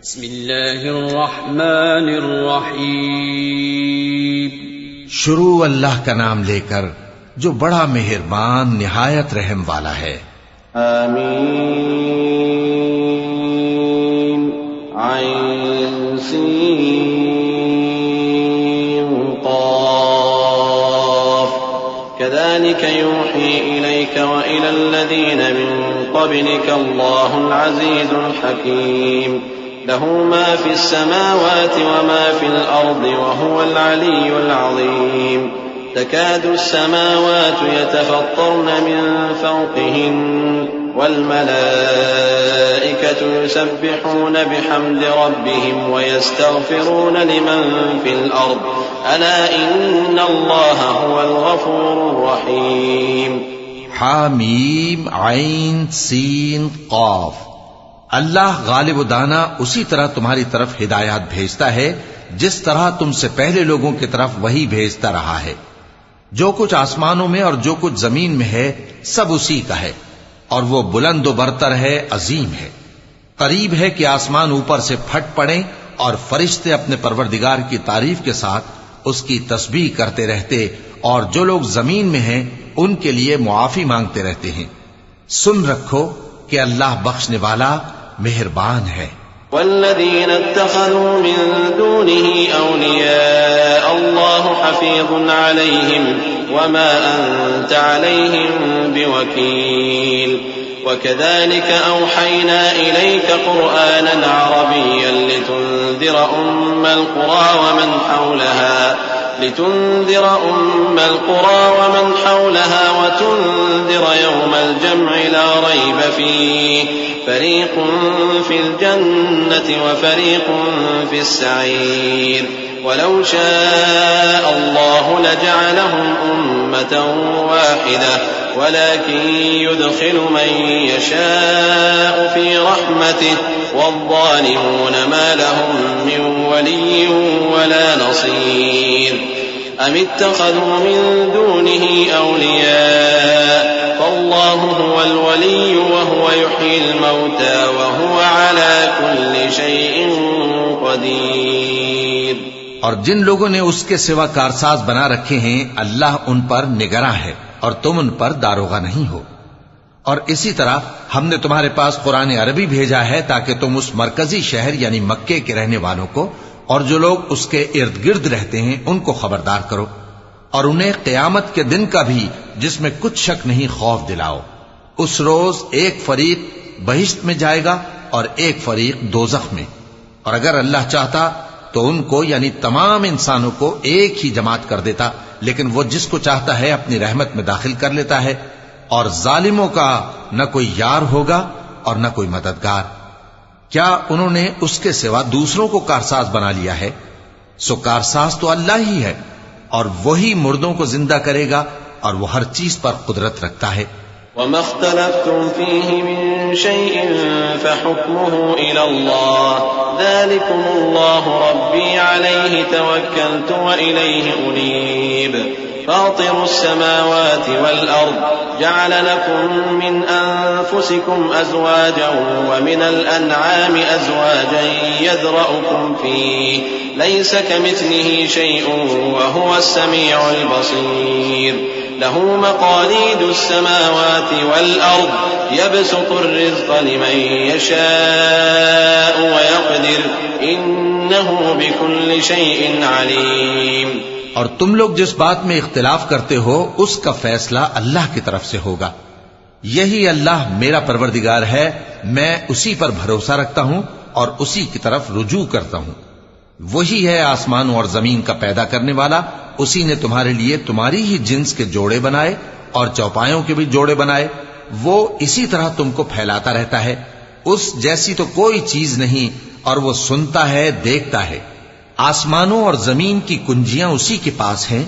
بسم اللہ الرحمن الرحیم. شروع اللہ کا نام لے کر جو بڑا مہربان نہایت رحم والا ہے. آمین. عین سین قاف. كذلك يوحي إليك وإلى الذين من قبلك الله العزيز الحكيم. له ما في السماوات وما في الأرض وهو العلي العظيم. تكاد السماوات يتفطرن من فوقهن والملائكة يسبحون بحمد ربهم ويستغفرون لمن في الأرض ألا إن الله هو الغفور الرحيم. حامیم عین سین قاف. اللہ غالب و دانا اسی طرح تمہاری طرف ہدایات بھیجتا ہے جس طرح تم سے پہلے لوگوں کی طرف وہی بھیجتا رہا ہے. جو کچھ آسمانوں میں اور جو کچھ زمین میں ہے سب اسی کا ہے، اور وہ بلند و برتر ہے، عظیم ہے. قریب ہے کہ آسمان اوپر سے پھٹ پڑیں اور فرشتے اپنے پروردگار کی تعریف کے ساتھ اس کی تسبیح کرتے رہتے، اور جو لوگ زمین میں ہیں ان کے لیے معافی مانگتے رہتے ہیں. سن رکھو کہ اللہ بخشنے والا مہربان ہے. والذين اتخذوا من دونه أولياء الله حفيظ عليهم وما أنت عليهم بوكيل. وكذلك أوحينا إليك قرآنا عربيا لتنذر أم القرى ومن حولها وتنذر يوم الجمع لا ريب فيه فريق في الجنة وفريق في السعير. ولو شاء الله لجعلهم أمة واحدة ولكن يدخل من يشاء في رحمته والظالمون ما لهم من ولي ولا نصير. أم اتخذوا من دونه أولياء فالله هو الولي وهو يحيي الموتى وهو على كل شيء قدير. اور جن لوگوں نے اس کے سوا کارساز بنا رکھے ہیں اللہ ان پر نگراں ہے اور تم ان پر داروغہ نہیں ہو. اور اسی طرح ہم نے تمہارے پاس قرآن عربی بھیجا ہے تاکہ تم اس مرکزی شہر یعنی مکے کے رہنے والوں کو اور جو لوگ اس کے ارد گرد رہتے ہیں ان کو خبردار کرو، اور انہیں قیامت کے دن کا بھی جس میں کچھ شک نہیں خوف دلاؤ. اس روز ایک فریق بہشت میں جائے گا اور ایک فریق دوزخ میں، اور اگر اللہ چاہتا تو ان کو یعنی تمام انسانوں کو ایک ہی جماعت کر دیتا، لیکن وہ جس کو چاہتا ہے اپنی رحمت میں داخل کر لیتا ہے، اور ظالموں کا نہ کوئی یار ہوگا اور نہ کوئی مددگار. کیا انہوں نے اس کے سوا دوسروں کو کارساز بنا لیا ہے؟ سو کارساز تو اللہ ہی ہے، اور وہی مردوں کو زندہ کرے گا اور وہ ہر چیز پر قدرت رکھتا ہے. وما اختلفتم فيه من شيء فحكمه إلى الله ذلكم الله ربي عليه توكلت وإليه أنيب. فاطر السماوات والأرض جعل لكم من أنفسكم أزواجا ومن الأنعام أزواجا يذرأكم فيه ليس كمثله شيء وهو السميع البصير. له مقاليد السماوات والأرض يبسط الرزق لمن يشاء ويقدر إنه بكل شيء عليم. اور تم لوگ جس بات میں اختلاف کرتے ہو اس کا فیصلہ اللہ کی طرف سے ہوگا. یہی اللہ میرا پروردگار ہے، میں اسی پر بھروسہ رکھتا ہوں اور اسی کی طرف رجوع کرتا ہوں. وہی ہے آسمانوں اور زمین کا پیدا کرنے والا. اسی نے تمہارے لیے تمہاری ہی جنس کے جوڑے بنائے اور چوپایوں کے بھی جوڑے بنائے. وہ اسی طرح تم کو پھیلاتا رہتا ہے. اس جیسی تو کوئی چیز نہیں، اور وہ سنتا ہے، دیکھتا ہے. آسمانوں اور زمین کی کنجیاں اسی کے پاس ہیں.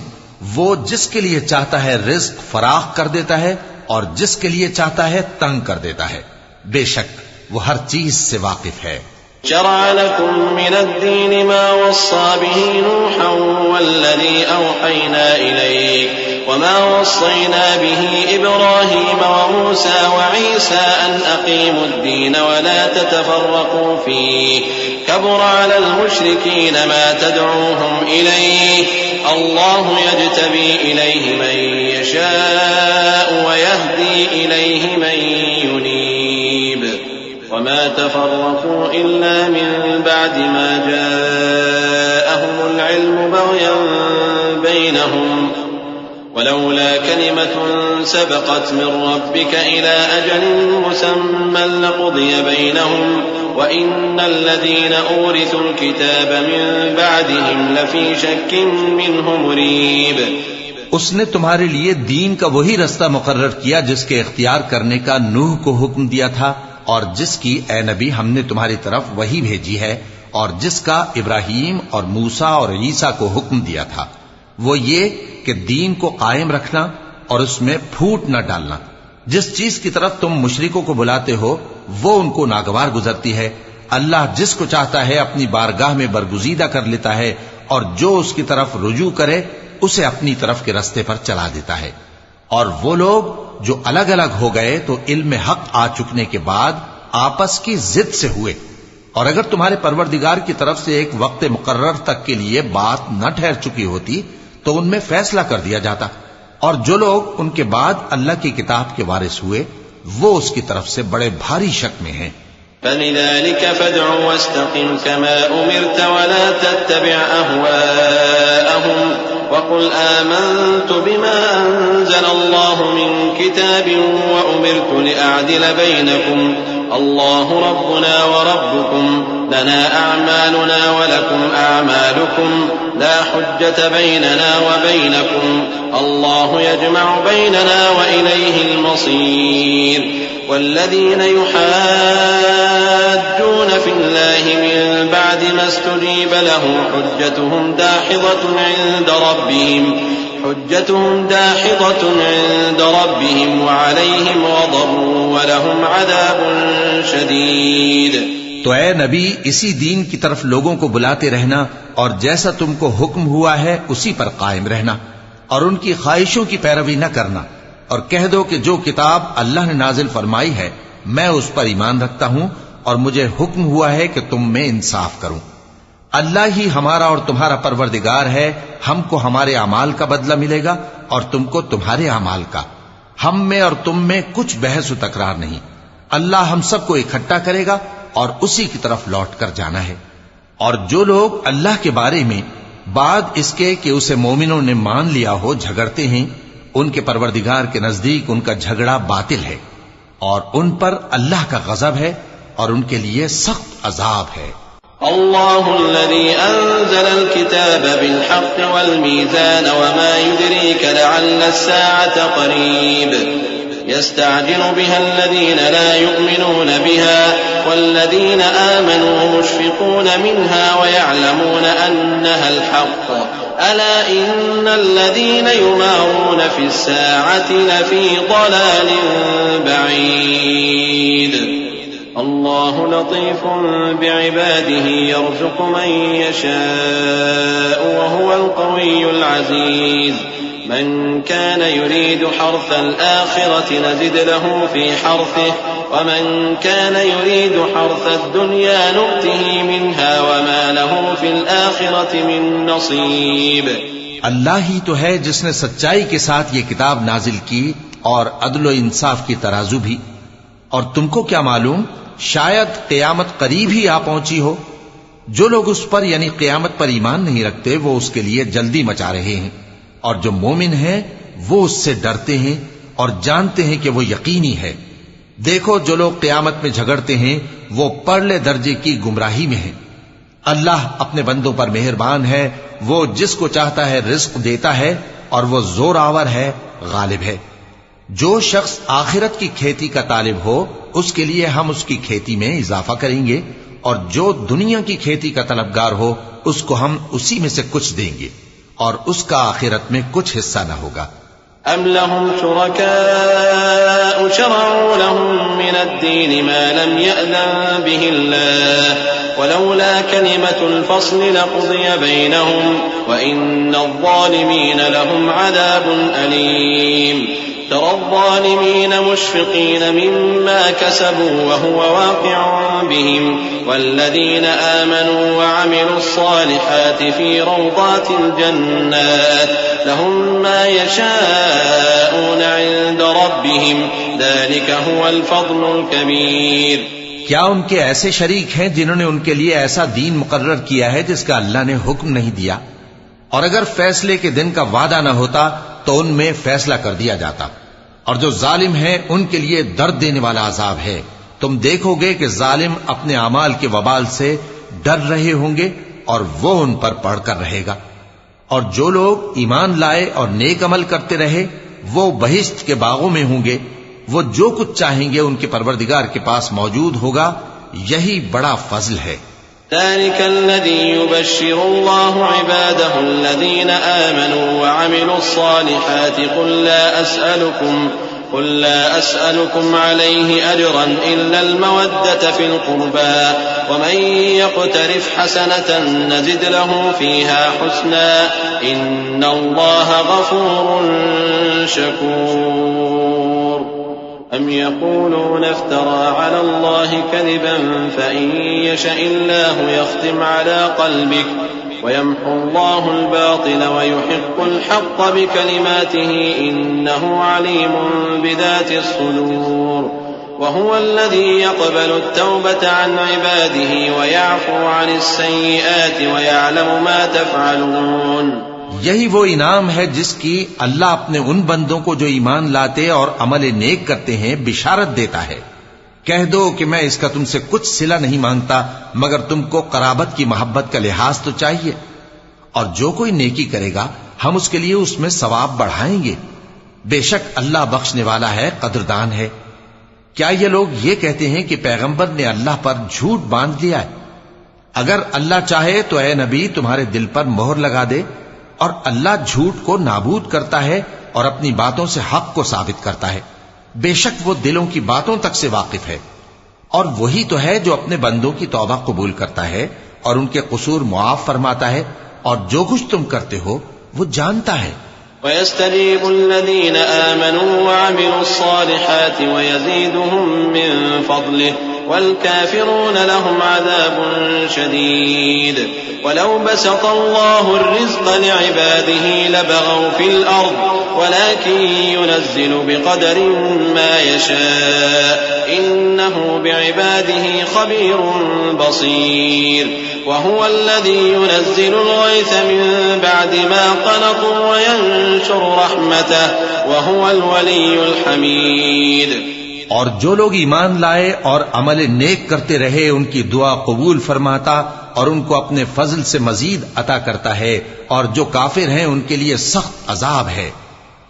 وہ جس کے لیے چاہتا ہے رزق فراخ کر دیتا ہے اور جس کے لیے چاہتا ہے تنگ کر دیتا ہے. بے شک وہ ہر چیز سے واقف ہے. شرع لكم من الدين ما وصى به نوحا والذي أوحينا إليك وما وصينا به إبراهيم وموسى وعيسى أن أقيموا الدين ولا تتفرقوا فيه كبر على المشركين ما تدعوهم إليه الله يجتبي إليه من يشاء ويهدي إليه من ينيب وما تفرقوا إلا من بعد ما جاءهم العلم بغيا بينهم ولولا كلمة سبقت من ربك إلى أجل مسمى لقضي بينهم وإن الذين أورثوا الكتاب من بعدهم لفي شك منه مريب. اس نے تمہارے لیے دین کا وہی رستہ مقرر کیا جس کے اختیار کرنے کا نوح کو حکم دیا تھا اور جس کی اے نبی ہم نے تمہاری طرف وہی بھیجی ہے اور جس کا ابراہیم اور موسیٰ اور عیسیٰ کو حکم دیا تھا، وہ یہ کہ دین کو قائم رکھنا اور اس میں پھوٹ نہ ڈالنا. جس چیز کی طرف تم مشرکوں کو بلاتے ہو وہ ان کو ناگوار گزرتی ہے. اللہ جس کو چاہتا ہے اپنی بارگاہ میں برگزیدہ کر لیتا ہے اور جو اس کی طرف رجوع کرے اسے اپنی طرف کے رستے پر چلا دیتا ہے. اور وہ لوگ جو الگ الگ ہو گئے تو علم حق آ چکنے کے بعد آپس کی ضد سے ہوئے، اور اگر تمہارے پروردگار کی طرف سے ایک وقت مقرر تک کے لیے بات نہ ٹھہر چکی ہوتی تو ان میں فیصلہ کر دیا جاتا. اور جو لوگ ان کے بعد اللہ کی کتاب کے وارث ہوئے وہ اس کی طرف سے بڑے بھاری شک میں ہیں. فلذلك فادع واستقم كما أمرت ولا تتبع أهواءهم وقل آمنت بما أنزل الله من كتاب وأمرت لأعدل بينكم الله ربنا وربكم لنا أعمالنا ولكم أعمالكم لا حجة بيننا وبينكم الله يجمع بيننا وإليه المصير. والذين يحاجون في الله من بعد ما استجيب له حجتهم داحضة عند ربهم وعليهم غضب ولهم عذاب شديد. تو اے نبی اسی دین کی طرف لوگوں کو بلاتے رہنا اور جیسا تم کو حکم ہوا ہے اسی پر قائم رہنا اور ان کی خواہشوں کی پیروی نہ کرنا، اور کہہ دو کہ جو کتاب اللہ نے نازل فرمائی ہے میں اس پر ایمان رکھتا ہوں اور مجھے حکم ہوا ہے کہ تم میں انصاف کروں. اللہ ہی ہمارا اور تمہارا پروردگار ہے، ہم کو ہمارے اعمال کا بدلہ ملے گا اور تم کو تمہارے اعمال کا. ہم میں اور تم میں کچھ بحث و تکرار نہیں. اللہ ہم سب کو اکٹھا کرے گا اور اسی کی طرف لوٹ کر جانا ہے. اور جو لوگ اللہ کے بارے میں بعد اس کے کہ اسے مومنوں نے مان لیا ہو جھگڑتے ہیں ان کے پروردگار کے نزدیک ان کا جھگڑا باطل ہے اور ان پر اللہ کا غضب ہے اور ان کے لیے سخت عذاب ہے. الله الذي أنزل الكتاب بالحق والميزان وما يدريك لعل الساعة قريب يستعجل بها الذين لا يؤمنون بها والذين آمنوا مشفقون منها ويعلمون أنها الحق ألا إن الذين يمارون في الساعة لفي ضلال بعيد. الله لطيف بعباده يرزق من يشاء وهو القوي العزيز. من كان يريد حرث الآخرة نزد له في حرثه ومن كان يريد حرث الدنيا نؤته منها وما له في الآخرة من نصيب. اللہ ہی تو ہے جس نے سچائی کے ساتھ یہ کتاب نازل کی اور عدل و انصاف کی ترازو بھی. اور تم کو کیا معلوم شاید قیامت قریب ہی آ پہنچی ہو. جو لوگ اس پر یعنی قیامت پر ایمان نہیں رکھتے وہ اس کے لیے جلدی مچا رہے ہیں، اور جو مومن ہیں وہ اس سے ڈرتے ہیں اور جانتے ہیں کہ وہ یقینی ہے. دیکھو جو لوگ قیامت میں جھگڑتے ہیں وہ پرلے درجے کی گمراہی میں ہیں. اللہ اپنے بندوں پر مہربان ہے، وہ جس کو چاہتا ہے رزق دیتا ہے اور وہ زور آور ہے، غالب ہے. جو شخص آخرت کی کھیتی کا طالب ہو اس کے لیے ہم اس کی کھیتی میں اضافہ کریں گے، اور جو دنیا کی کھیتی کا طلبگار ہو اس کو ہم اسی میں سے کچھ دیں گے اور اس کا آخرت میں کچھ حصہ نہ ہوگا. أَمْ لَهُمْ شُرَكَاءُ شَرَعُوا لَهُم مِّنَ الدِّينِ مَا لَمْ يَأْذَن بِهِ اللَّهُ ولولا كلمة الفصل لقضي بينهم وإن الظالمين لهم عذاب أليم ترى الظالمين مشفقين مما كسبوا وهو واقع بهم والذين آمنوا وعملوا الصالحات في روضات الجنات لهم ما يشاءون عند ربهم ذلك هو الفضل الكبير. کیا ان کے ایسے شریک ہیں جنہوں نے ان کے لیے ایسا دین مقرر کیا ہے جس کا اللہ نے حکم نہیں دیا؟ اور اگر فیصلے کے دن کا وعدہ نہ ہوتا تو ان میں فیصلہ کر دیا جاتا. اور جو ظالم ہیں ان کے لیے درد دینے والا عذاب ہے. تم دیکھو گے کہ ظالم اپنے اعمال کے وبال سے ڈر رہے ہوں گے اور وہ ان پر پڑھ کر رہے گا. اور جو لوگ ایمان لائے اور نیک عمل کرتے رہے وہ بہشت کے باغوں میں ہوں گے. وہ جو کچھ چاہیں گے ان کے پروردگار کے پاس موجود ہوگا. یہی بڑا فضل ہے. ذلك الذي يبشر الله عباده الذين آمنوا وعملوا الصالحات قل لا أسألكم عليه أجرا إلا المودة في القربى ومن يقترف حسنة نزد له فيها حسنا إن الله غفور شكور. أم يقولون افترى على الله كذبا فإن يشأ الله يختم على قلبك ويمحو الله الباطل ويحق الحق بكلماته إنه عليم بذات الصدور. وهو الذي يقبل التوبة عن عباده ويعفو عن السيئات ويعلم ما تفعلون. یہی وہ انعام ہے جس کی اللہ اپنے ان بندوں کو جو ایمان لاتے اور عمل نیک کرتے ہیں بشارت دیتا ہے. کہہ دو کہ میں اس کا تم سے کچھ صلہ نہیں مانگتا مگر تم کو قرابت کی محبت کا لحاظ تو چاہیے. اور جو کوئی نیکی کرے گا ہم اس کے لیے اس میں ثواب بڑھائیں گے. بے شک اللہ بخشنے والا ہے، قدردان ہے. کیا یہ لوگ یہ کہتے ہیں کہ پیغمبر نے اللہ پر جھوٹ باندھ لیا ہے؟ اگر اللہ چاہے تو اے نبی تمہارے دل پر مہر لگا دے. اور اللہ جھوٹ کو نابود کرتا ہے اور اپنی باتوں سے حق کو ثابت کرتا ہے. بے شک وہ دلوں کی باتوں تک سے واقف ہے. اور وہی تو ہے جو اپنے بندوں کی توبہ قبول کرتا ہے اور ان کے قصور معاف فرماتا ہے اور جو کچھ تم کرتے ہو وہ جانتا ہے. وَيَسْتَجِيبُ الَّذِينَ آمَنُوا وَعَمِلُوا الصَّالِحَاتِ وَيَزِيدُهُم مِّن فَضْلِهِ وَالْكَافِرُونَ لَهُمْ عَذَابٌ شَدِيدٌ. وَلَوْ بَسَطَ اللَّهُ الرِّزْقَ لِعِبَادِهِ لَبَغَوْا فِي الْأَرْضِ وَلَكِن يُنَزِّلُ بِقَدَرٍ مَّا يَشَاءُ إِنَّهُ بِعِبَادِهِ خَبِيرٌ بَصِيرٌ. وَهُوَ الَّذِي يُنَزِّلُ الْغَيْثَ مِن بَعْدِ مَا قَنَطُوا وَيَنشُرُ رَحْمَتَهُ وَهُوَ الْوَلِيُّ الْحَمِيدُ. اور جو لوگ ایمان لائے اور عمل نیک کرتے رہے ان کی دعا قبول فرماتا اور ان کو اپنے فضل سے مزید عطا کرتا ہے. اور جو کافر ہیں ان کے لیے سخت عذاب ہے.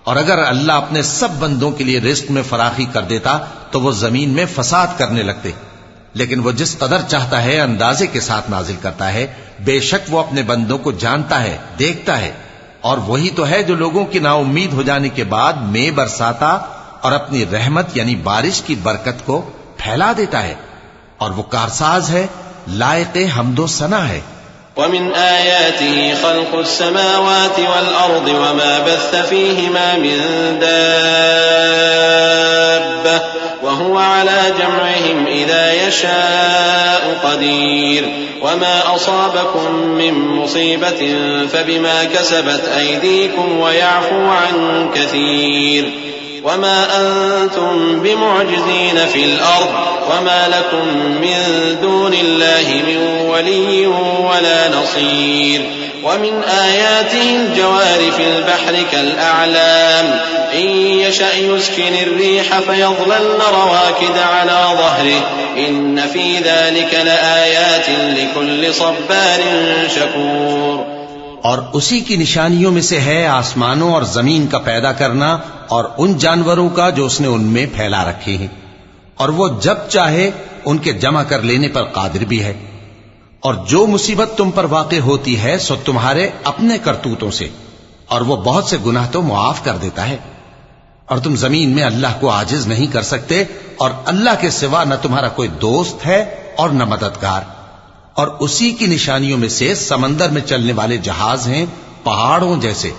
اور اگر اللہ اپنے سب بندوں کے لیے رزق میں فراخی کر دیتا تو وہ زمین میں فساد کرنے لگتے. لیکن وہ جس قدر چاہتا ہے اندازے کے ساتھ نازل کرتا ہے. بے شک وہ اپنے بندوں کو جانتا ہے، دیکھتا ہے. اور وہی تو ہے جو لوگوں کی نا امید ہو جانے کے بعد میں برساتا اور اپنی رحمت یعنی بارش کی برکت کو پھیلا دیتا ہے. اور وہ کارساز ہے، لائق حمد و ثنا ہے. ومن آياته خلق السماوات والأرض وما بث فيهما من دابة وهو على جمعهم إذا يشاء قدير. وما أصابكم من مصيبة فبما كسبت أيديكم ويعفو عن كثير. وما أنتم بمعجزين في الأرض وما لكم من دون الله من ولي ولا نصير. ومن آياته الجوار في البحر كالأعلام إن يشأ يسكن الريح فيظللن رواكد على ظهره إن في ذلك لآيات لكل صبار شكور. اور اسی کی نشانیوں میں سے ہے آسمانوں اور زمین کا پیدا کرنا اور ان جانوروں کا جو اس نے ان میں پھیلا رکھے ہیں. اور وہ جب چاہے ان کے جمع کر لینے پر قادر بھی ہے. اور جو مصیبت تم پر واقع ہوتی ہے سو تمہارے اپنے کرتوتوں سے، اور وہ بہت سے گناہ تو معاف کر دیتا ہے. اور تم زمین میں اللہ کو عاجز نہیں کر سکتے، اور اللہ کے سوا نہ تمہارا کوئی دوست ہے اور نہ مددگار. اور اسی کی نشانیوں میں سے سمندر میں چلنے والے جہاز ہیں پہاڑوں جیسے.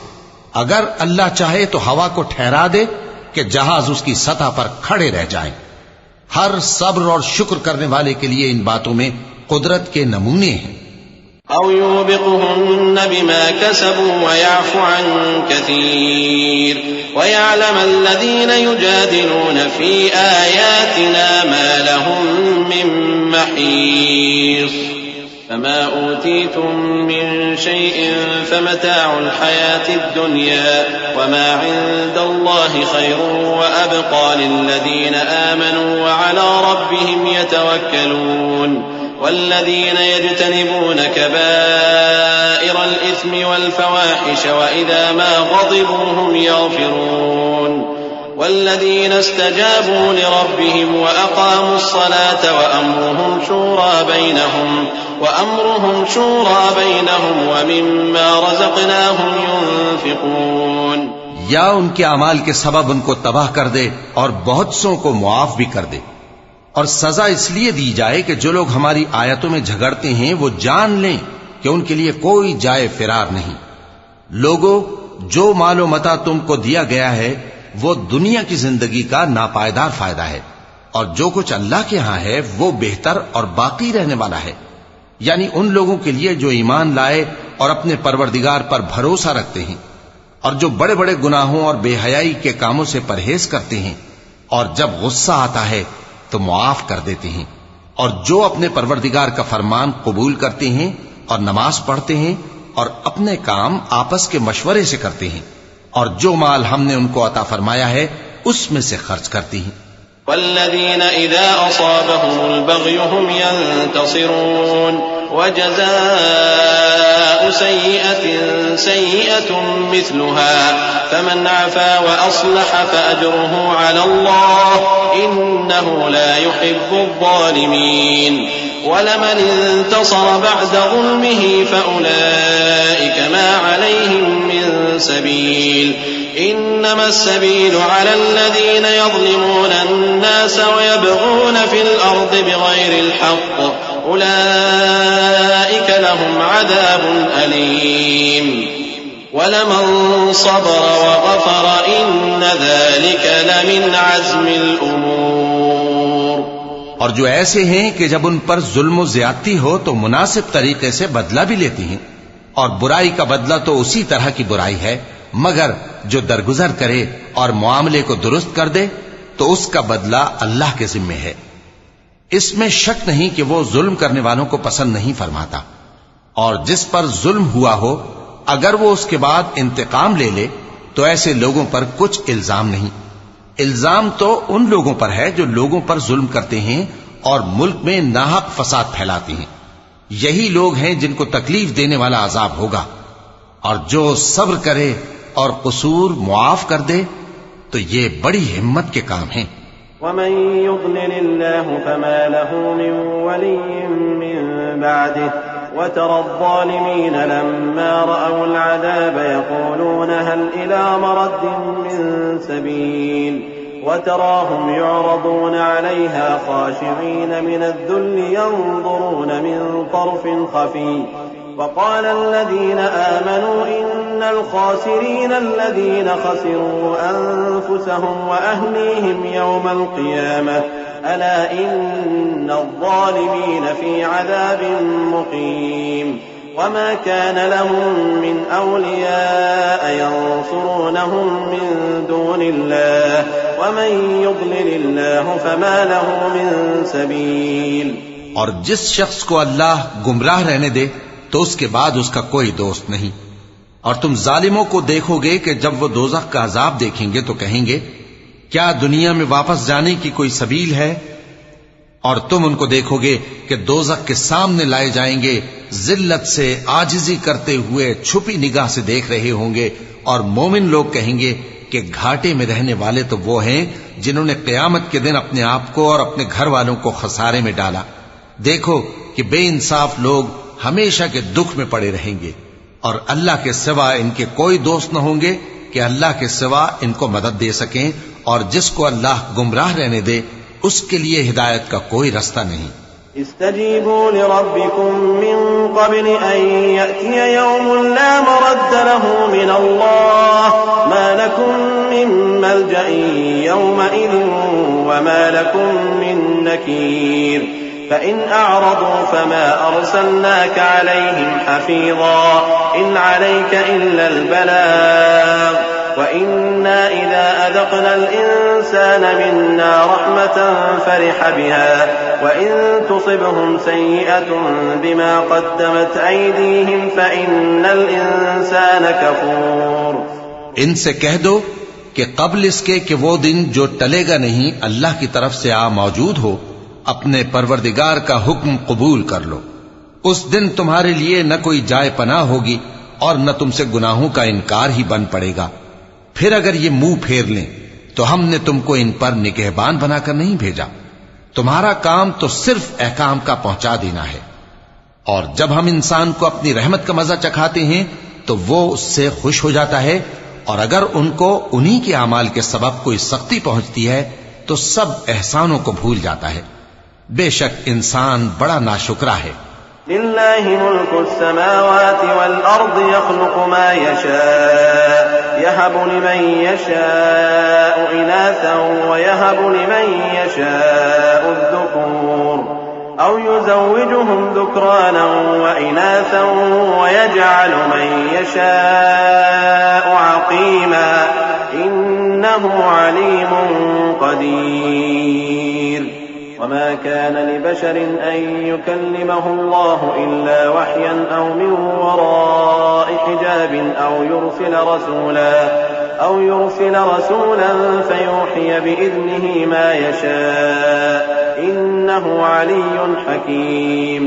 اگر اللہ چاہے تو ہوا کو ٹھہرا دے کہ جہاز اس کی سطح پر کھڑے رہ جائیں. ہر صبر اور شکر کرنے والے کے لیے ان باتوں میں قدرت کے نمونے ہیں. أو يوبقهن بما كسبوا ويعفو عن كثير ويعلم الذين يجادلون في آياتنا ما لهم من محيص. فما أوتيتم من شيء فمتاع الحياة الدنيا وما عند الله خير وأبقى للذين آمنوا وعلى ربهم يتوكلون. والذين يجتنبون كبائر الإثم والفواحش وإذا ما غضبوا هم يغفرون. والذين استجابوا لربهم وأقاموا الصلاة وأمرهم شورى بينهم ومما رزقناهم ينفقون. یا ان کے اعمال کے سبب ان کو تباہ کر دے اور بہت سوں کو معاف بھی کر دے. اور سزا اس لیے دی جائے کہ جو لوگ ہماری آیتوں میں جھگڑتے ہیں وہ جان لیں کہ ان کے لیے کوئی جائے فرار نہیں. لوگوں، جو مال و متاع تم کو دیا گیا ہے وہ دنیا کی زندگی کا ناپائیدار فائدہ ہے، اور جو کچھ اللہ کے ہاں ہے وہ بہتر اور باقی رہنے والا ہے. یعنی ان لوگوں کے لیے جو ایمان لائے اور اپنے پروردگار پر بھروسہ رکھتے ہیں، اور جو بڑے بڑے گناہوں اور بے حیائی کے کاموں سے پرہیز کرتے ہیں، اور جب غصہ آتا ہے تو معاف کر دیتے ہیں، اور جو اپنے پروردگار کا فرمان قبول کرتے ہیں اور نماز پڑھتے ہیں اور اپنے کام آپس کے مشورے سے کرتے ہیں، اور جو مال ہم نے ان کو عطا فرمایا ہے اس میں سے خرچ کرتے ہیں. والذين إذا أصابهم البغي هم ينتصرون. وجزاء سيئة مثلها فمن عفا وأصلح فأجره على الله إنه لا يحب الظالمين. ولمن انتصر بعد ظلمه فأولئك ما عليهم من سبيل. إنما السبيل على الذين يظلمون الناس ويبغون في الأرض بغير الحق أولئك لهم عذاب أليم. ولمن صبر وغفر إن ذلك لمن عزم الأمور. اور جو ایسے ہیں کہ جب ان پر ظلم و زیادتی ہو تو مناسب طریقے سے بدلہ بھی لیتی ہیں، اور برائی کا بدلہ تو اسی طرح کی برائی ہے، مگر جو درگزر کرے اور معاملے کو درست کر دے تو اس کا بدلہ اللہ کے ذمے ہے. اس میں شک نہیں کہ وہ ظلم کرنے والوں کو پسند نہیں فرماتا. اور جس پر ظلم ہوا ہو اگر وہ اس کے بعد انتقام لے لے تو ایسے لوگوں پر کچھ الزام نہیں. الزام تو ان لوگوں پر ہے جو لوگوں پر ظلم کرتے ہیں اور ملک میں ناحق فساد پھیلاتے ہیں. یہی لوگ ہیں جن کو تکلیف دینے والا عذاب ہوگا. اور جو صبر کرے اور قصور معاف کر دے تو یہ بڑی ہمت کے کام ہیں. ومن يضلل الله فما له من ولي من بعده وترى الظالمين لما رأوا العذاب يقولون هل إلى مرد من سبيل وتراهم يعرضون عليها خاشعين من الذل ينظرون من طرف خفي. وقال الذين آمنوا إن الخاسرين الذين خسروا أنفسهم وأهليهم يوم القيامة ألا إن الظالمين في عذاب مقيم. وما كان لهم من أولياء ينصرونهم من دون الله ومن يضلل الله فما له من سبيل. اور جس شخص کو اللہ گمراہ رہنے دے تو اس کے بعد اس کا کوئی دوست نہیں. اور تم ظالموں کو دیکھو گے کہ جب وہ دوزخ کا عذاب دیکھیں گے تو کہیں گے کیا دنیا میں واپس جانے کی کوئی سبیل ہے؟ اور تم ان کو دیکھو گے کہ دوزخ کے سامنے لائے جائیں گے، ذلت سے عاجزی کرتے ہوئے چھپی نگاہ سے دیکھ رہے ہوں گے. اور مومن لوگ کہیں گے کہ گھاٹے میں رہنے والے تو وہ ہیں جنہوں نے قیامت کے دن اپنے آپ کو اور اپنے گھر والوں کو خسارے میں ڈالا. دیکھو کہ بے انصاف لوگ ہمیشہ کے دکھ میں پڑے رہیں گے، اور اللہ کے سوا ان کے کوئی دوست نہ ہوں گے کہ اللہ کے سوا ان کو مدد دے سکیں. اور جس کو اللہ گمراہ رہنے دے اس کے لیے ہدایت کا کوئی رستہ نہیں. استجيبوا لربكم من قبل أن يأتي يوم لا مرد له من الله ما لكم من ملجأ يومئذ وما لكم من نكير فإن أعرضوا فما أرسلناك عليهم حفيظا إن عليك إلا البلاغ وإنا إذا أذقنا الإنسان منا رحمة فرح بها وإن تصبهم سيئة بما قدمت أيديهم فإن الإنسان كفور. ان سے کہہ دو کہ قبل اس کے کہ وہ دن جو ٹلے گا نہیں اللہ کی طرف سے موجود ہو اپنے پروردگار کا حکم قبول کر لو. اس دن تمہارے لیے نہ کوئی جائے پناہ ہوگی اور نہ تم سے گناہوں کا انکار ہی بن پڑے گا. پھر اگر یہ منہ پھیر لیں تو ہم نے تم کو ان پر نگہبان بنا کر نہیں بھیجا. تمہارا کام تو صرف احکام کا پہنچا دینا ہے. اور جب ہم انسان کو اپنی رحمت کا مزہ چکھاتے ہیں تو وہ اس سے خوش ہو جاتا ہے، اور اگر ان کو انہی کے اعمال کے سبب کوئی سختی پہنچتی ہے تو سب احسانوں کو بھول جاتا ہے. بے شک انسان بڑا ناشکرا ہے. لله ملك السماوات والأرض يخلق ما يشاء يهب لمن يشاء إناثا ويهب لمن يشاء الذكور أو يزوجهم ذكرانا وإناثا ويجعل من يشاء عقيما إنه عليم قدير. وما كان لبشر أن يكلمه الله إلا وحيا أو من وراء حجاب أو يرسل رسولا فيوحي بإذنه ما يشاء إنه علي حكيم.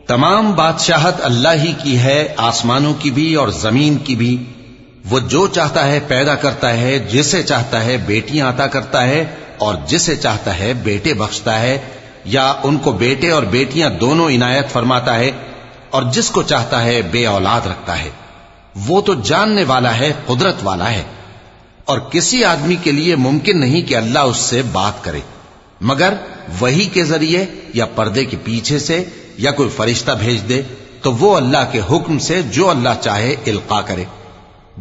تمام بادشاہت اللہ ہی کی ہے، آسمانوں کی بھی اور زمین کی بھی. وہ جو چاہتا ہے پیدا کرتا ہے، جسے چاہتا ہے بیٹیاں عطا کرتا ہے اور جسے چاہتا ہے بیٹے بخشتا ہے، یا ان کو بیٹے اور بیٹیاں دونوں عنایت فرماتا ہے، اور جس کو چاہتا ہے بے اولاد رکھتا ہے. وہ تو جاننے والا ہے، قدرت والا ہے. اور کسی آدمی کے لیے ممکن نہیں کہ اللہ اس سے بات کرے مگر وحی کے ذریعے یا پردے کے پیچھے سے، یا کوئی فرشتہ بھیج دے تو وہ اللہ کے حکم سے جو اللہ چاہے القا کرے.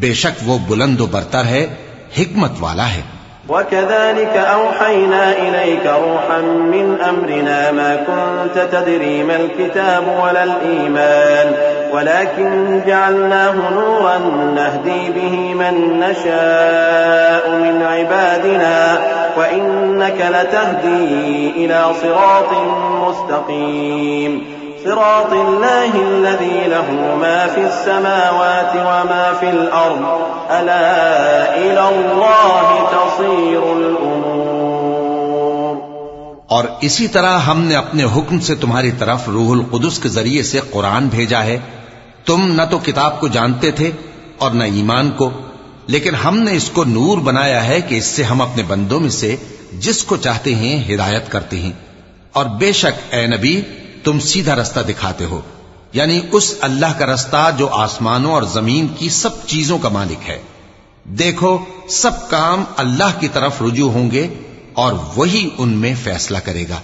بے شک وہ بلند و برتر ہے، حکمت والا ہے. وكذلك أوحينا إليك روحا من أمرنا ما كنت تدري ما الكتاب ولا الإيمان ولكن جعلناه نورا نهدي به من نشاء من عبادنا وإنك لتهدي إلى صراط مستقيم صراط الله الذي له ما في السماوات وما في الأرض ألا إلى الله تصير الأمور. اور اسی طرح ہم نے اپنے حکم سے تمہاری طرف روح القدس کے ذریعے سے قرآن بھیجا ہے. تم نہ تو کتاب کو جانتے تھے اور نہ ایمان کو، لیکن ہم نے اس کو نور بنایا ہے کہ اس سے ہم اپنے بندوں میں سے جس کو چاہتے ہیں ہدایت کرتے ہیں. اور بے شک اے نبی تم سیدھا رستہ دکھاتے ہو، یعنی اس اللہ کا رستہ جو آسمانوں اور زمین کی سب چیزوں کا مالک ہے. دیکھو سب کام اللہ کی طرف رجوع ہوں گے اور وہی ان میں فیصلہ کرے گا.